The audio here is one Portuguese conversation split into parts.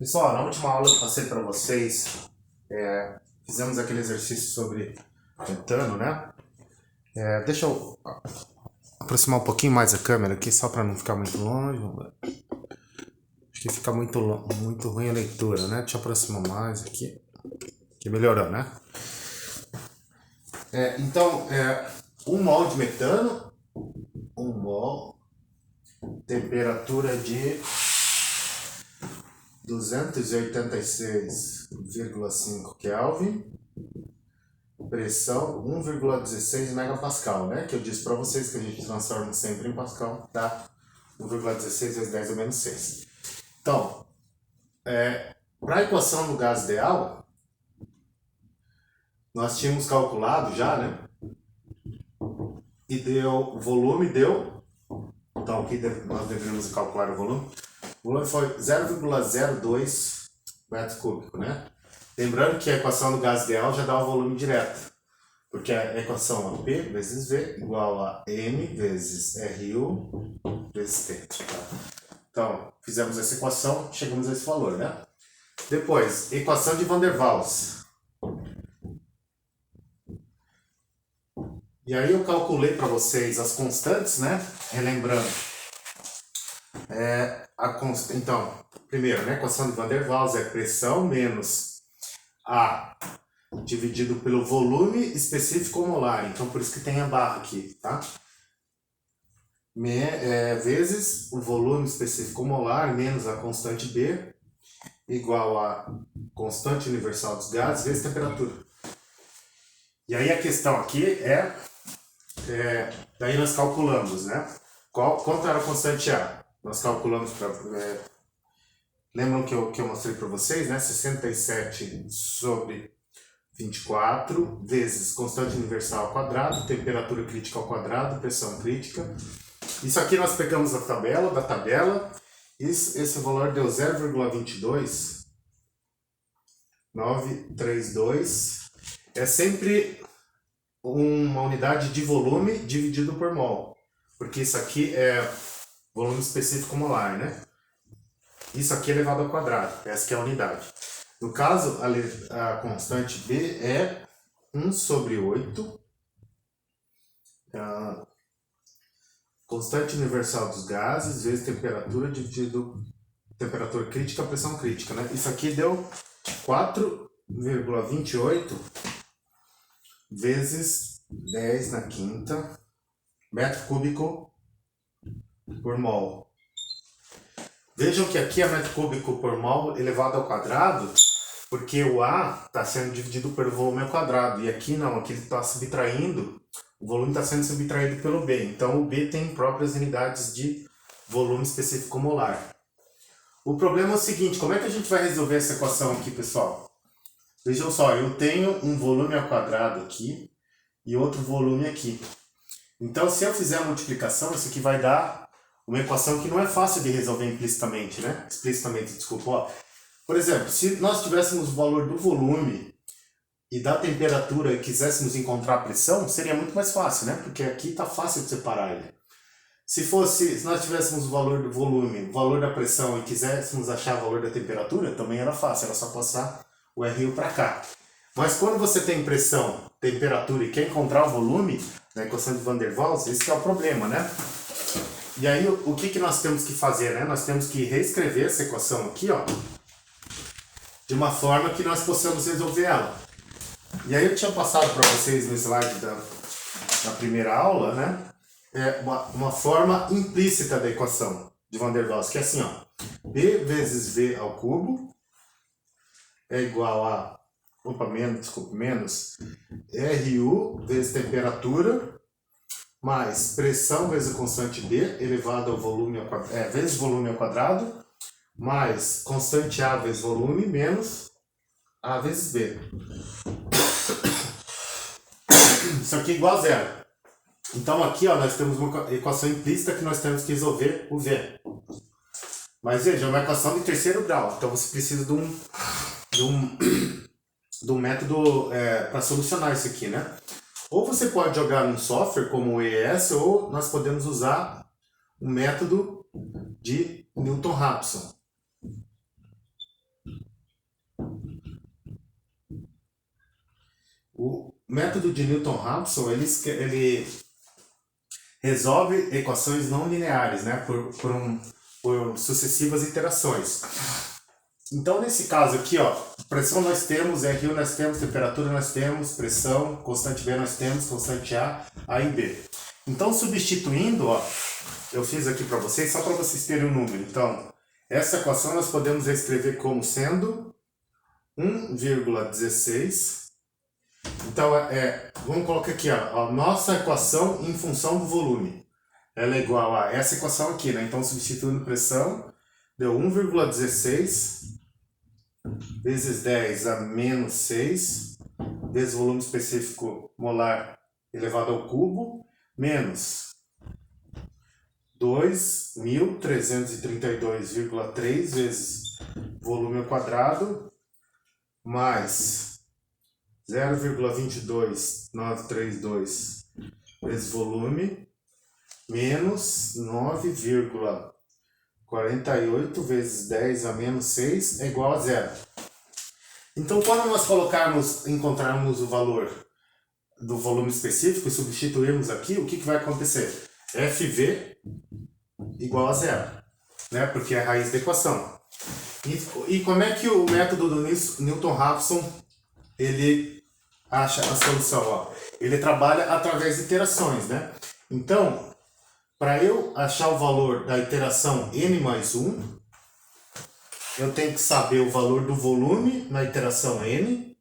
Pessoal, na última aula eu passei para vocês, fizemos aquele exercício sobre metano, né? Deixa eu aproximar um pouquinho mais a câmera aqui, só para não ficar muito longe. Acho que fica muito ruim a leitura, né? Deixa eu aproximar mais aqui, que melhorou, né? Então, 1 mol de metano, 1 mol, temperatura de 286,5 Kelvin, pressão 1,16 megapascal, né? Que eu disse para vocês que a gente transforma sempre em pascal, tá? 1,16 vezes 10 a menos 6. Então, para a equação do gás ideal, nós tínhamos calculado já, né? E deu, o volume deu, então aqui nós deveríamos calcular o volume. O volume foi 0,02 metro cúbico, né? Lembrando que a equação do gás ideal já dá o volume direto, porque a equação é P vezes V igual a M vezes RU vezes T. Tá? Então, fizemos essa equação, chegamos a esse valor, né? Depois, equação de Van der Waals. E aí eu calculei para vocês as constantes, né? Relembrando. Então, primeiro, né? Equação de Van der Waals é pressão menos A dividido pelo volume específico molar. Então, por isso que tem a barra aqui, tá? Vezes o volume específico molar menos a constante B igual a constante universal dos gases vezes temperatura. E aí a questão aqui daí nós calculamos, né? Quanto era a constante A? Nós calculamos para... lembram que eu mostrei para vocês, né? 67 sobre 24 vezes constante universal ao quadrado, temperatura crítica ao quadrado, pressão crítica. Isso aqui nós pegamos da tabela, esse valor deu 0,22932. É sempre uma unidade de volume dividido por mol, porque isso aqui é volume específico molar, né? Isso aqui é elevado ao quadrado, essa que é a unidade. No caso, a constante B é 1 sobre 8. Constante universal dos gases vezes temperatura dividido temperatura crítica, pressão crítica, né? Isso aqui deu 4,28 vezes 10 na quinta metro cúbico por mol. Vejam que aqui é metro cúbico por mol elevado ao quadrado, porque o A está sendo dividido pelo volume ao quadrado, e aqui não, aqui ele está subtraindo, o volume está sendo subtraído pelo B, então o B tem próprias unidades de volume específico molar. O problema é o seguinte, como é que a gente vai resolver essa equação aqui, pessoal? Vejam só, eu tenho um volume ao quadrado aqui e outro volume aqui. Então, se eu fizer a multiplicação, isso aqui vai dar uma equação que não é fácil de resolver implicitamente, né? Explicitamente, desculpa. Ó. Por exemplo, se nós tivéssemos o valor do volume e da temperatura e quiséssemos encontrar a pressão, seria muito mais fácil, né? Porque aqui está fácil de separar ele. Se nós tivéssemos o valor do volume, o valor da pressão e quiséssemos achar o valor da temperatura, também era fácil, era só passar o RU para cá. Mas quando você tem pressão, temperatura e quer encontrar o volume, na equação de Van der Waals, esse é o problema, né? E aí, o que nós temos que fazer, né? Nós temos que reescrever essa equação aqui, ó, de uma forma que nós possamos resolver ela. E aí eu tinha passado para vocês no slide da primeira aula, né? Uma forma implícita da equação de Van der Waals, que é assim, ó, B vezes V ao cubo é igual a, menos RU vezes temperatura mais pressão vezes a constante B elevado ao volume ao quadrado, vezes volume ao quadrado, mais constante A vezes volume menos A vezes B. Isso aqui é igual a zero. Então aqui, ó, nós temos uma equação implícita que nós temos que resolver o V. Mas veja, é uma equação de terceiro grau, então você precisa de um método para solucionar isso aqui, né? Ou você pode jogar num software como o ES, ou nós podemos usar o método de Newton-Raphson. método de Newton-Raphson, ele resolve equações não lineares, né? Por sucessivas iterações. Então, nesse caso aqui, ó, pressão nós temos, RU nós temos, temperatura nós temos, pressão, constante B nós temos, constante A e B. Então, substituindo, ó, eu fiz aqui para vocês, só para vocês terem um número. Então, essa equação nós podemos escrever como sendo 1,16. Então, vamos colocar aqui, ó, a nossa equação em função do volume. Ela é igual a essa equação aqui, né? Então, substituindo pressão, deu 1,16 vezes 10 a menos 6, vezes volume específico molar elevado ao cubo, menos 2.332,3 vezes volume ao quadrado, mais 0,22932 vezes volume, menos 9,48 vezes 10 a menos 6 é igual a zero. Então, quando nós encontrarmos o valor do volume específico e substituirmos aqui, o que vai acontecer? FV igual a zero, né? Porque é a raiz da equação. E como é que o método do Newton-Raphson ele acha a solução? Ó? Ele trabalha através de iterações, né? Então, para eu achar o valor da iteração n mais 1, eu tenho que saber o valor do volume na iteração n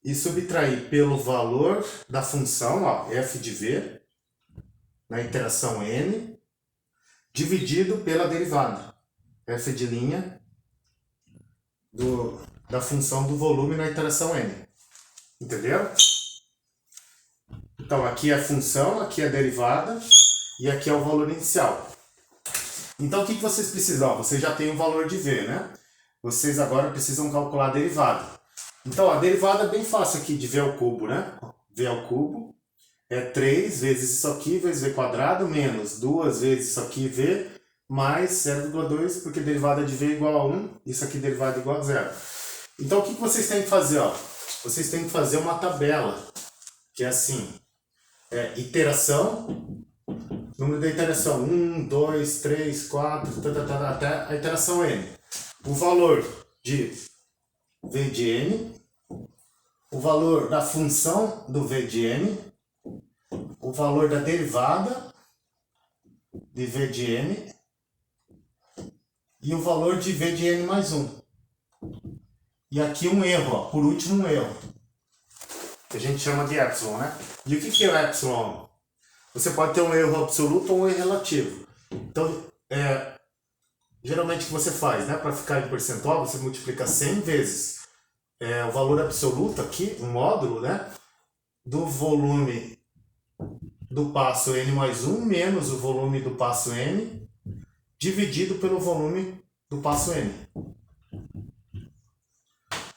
e subtrair pelo valor da função, ó, f de v, na iteração n, dividido pela derivada, f de linha da função do volume na iteração n. Entendeu? Então, aqui é a função, aqui é a derivada e aqui é o valor inicial. Então, o que vocês precisam? Vocês já têm o valor de V, né? Vocês agora precisam calcular a derivada. Então, a derivada é bem fácil aqui de V ao cubo, né? V ao cubo é 3 vezes isso aqui, vezes V quadrado, menos 2 vezes isso aqui, V, mais 0,2, porque derivada de V é igual a 1, isso aqui derivada é igual a 0. Então, o que vocês têm que fazer? Ó? Vocês têm que fazer uma tabela, que é assim, iteração, número da iteração 1, 2, 3, 4, até a iteração n. O valor de V de n, o valor da função do V de n, o valor da derivada de V de n e o valor de V de n mais 1. E aqui um erro, ó, por último um erro, que a gente chama de epsilon, né? E o que é o epsilon? Você pode ter um erro absoluto ou um erro relativo. Então, geralmente o que você faz, né? Para ficar em percentual, você multiplica 100 vezes o valor absoluto aqui, um módulo, né? Do volume do passo n mais 1 menos o volume do passo n dividido pelo volume do passo n.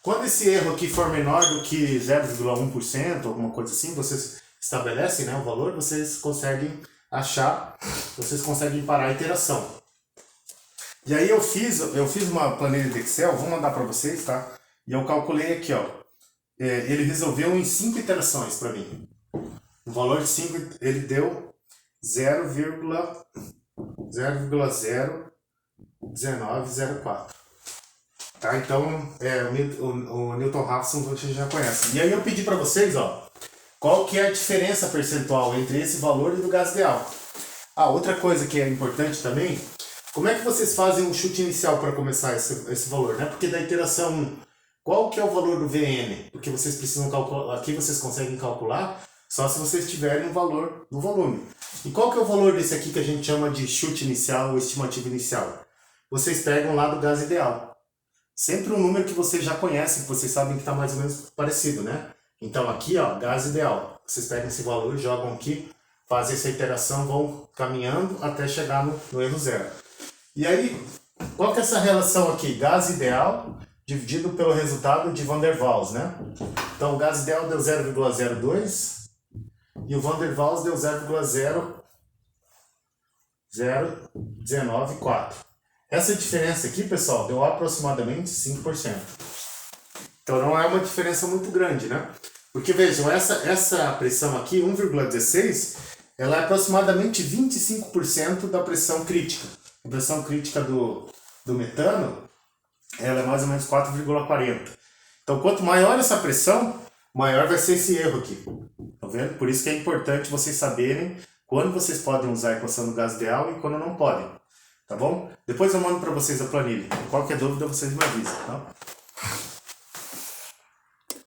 Quando esse erro aqui for menor do que 0,1%, alguma coisa assim, vocês estabelecem, né, o valor, vocês conseguem achar, vocês conseguem parar a iteração. E aí eu fiz uma planilha de Excel, vou mandar para vocês, tá? E eu calculei aqui, ó. Ele resolveu em 5 iterações para mim. O valor de 5, ele deu 0,01904. Tá? Então, o Newton-Raphson você já conhece. E aí eu pedi para vocês, ó, qual que é a diferença percentual entre esse valor e do gás ideal. Outra coisa que é importante também, como é que vocês fazem um chute inicial para começar esse valor, né? Porque da iteração 1, qual que é o valor do Vn? Porque vocês precisam calcular, aqui vocês conseguem calcular só se vocês tiverem o valor do volume. E qual que é o valor desse aqui que a gente chama de chute inicial ou estimativa inicial? Vocês pegam lá do gás ideal. Sempre um número que vocês já conhecem, que vocês sabem que está mais ou menos parecido, né? Então aqui, ó, gás ideal. Vocês pegam esse valor, jogam aqui, fazem essa iteração, vão caminhando até chegar no erro zero. E aí, qual que é essa relação aqui? Gás ideal dividido pelo resultado de Van der Waals, né? Então o gás ideal deu 0,02 e o Van der Waals deu 0,0194. Essa diferença aqui, pessoal, deu aproximadamente 5%. Então não é uma diferença muito grande, né? Porque vejam, essa pressão aqui, 1,16, ela é aproximadamente 25% da pressão crítica. A pressão crítica do metano, ela é mais ou menos 4,40. Então quanto maior essa pressão, maior vai ser esse erro aqui. Tá vendo? Por isso que é importante vocês saberem quando vocês podem usar a equação do gás ideal e quando não podem. Tá bom? Depois eu mando para vocês a planilha. Qualquer dúvida vocês me avisam, tá?